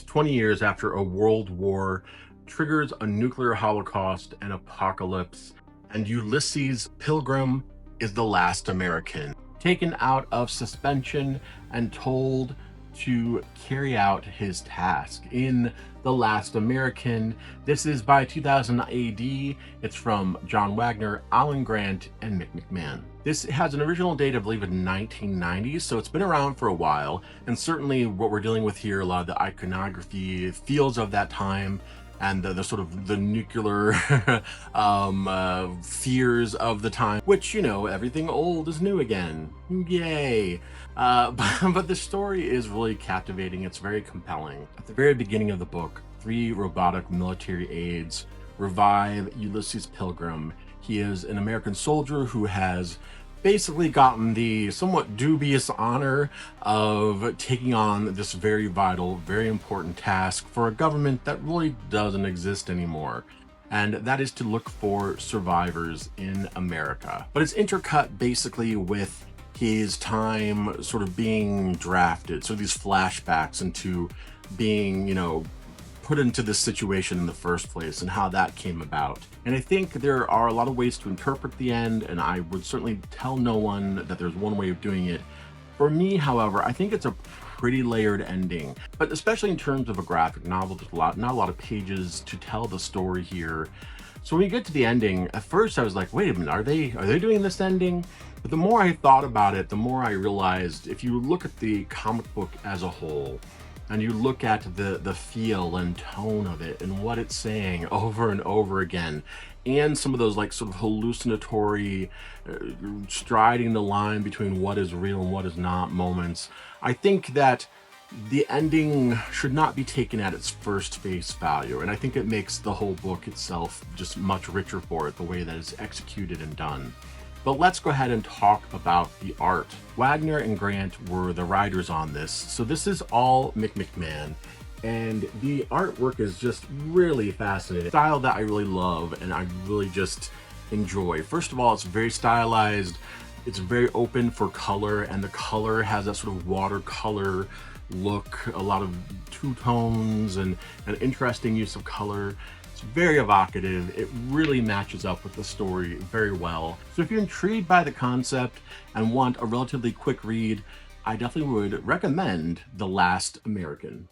20 years after a world war triggers a nuclear holocaust and apocalypse, and Ulysses Pilgrim is the last American, taken out of suspension and told to carry out his task in The Last American. This is by 2000 AD. It's from John Wagner, Alan Grant, and McMahon. This has an original date, I believe, in 1990, so it's been around for a while, and certainly what we're dealing with here, a lot of the iconography feels of that time, and the sort of the nuclear fears of the time, which, you know, everything old is new again. Yay. But the story is really captivating. It's very compelling. At the very beginning of the book, three robotic military aides revive Ulysses Pilgrim. He is an American soldier who has basically gotten the somewhat dubious honor of taking on this very vital, very important task for a government that really doesn't exist anymore. And that is to look for survivors in America. But it's intercut basically with his time sort of being drafted. So these flashbacks into being, you know, put into this situation in the first place and how that came about. And I think there are a lot of ways to interpret the end, and I would certainly tell no one that there's one way of doing it. For me, however, I think it's a pretty layered ending, but especially in terms of a graphic novel, there's not a lot of pages to tell the story here. So when you get to the ending, at first I was like, wait a minute, are they doing this ending? But the more I thought about it, the more I realized if you look at the comic book as a whole, and you look at the feel and tone of it and what it's saying over and over again, and some of those like sort of hallucinatory striding the line between what is real and what is not moments, I think that the ending should not be taken at its first face value, and I think it makes the whole book itself just much richer for it, the way that it's executed and done. But let's go ahead and talk about the art. Wagner and Grant were the writers on this, so this is all McMahon, and the artwork is just really fascinating. Style that I really love and I really just enjoy. First of all, it's very stylized, it's very open for color, and the color has that sort of watercolor look, a lot of two tones and an interesting use of color. It's very evocative. It really matches up with the story very well. So if you're intrigued by the concept and want a relatively quick read, I definitely would recommend The Last American.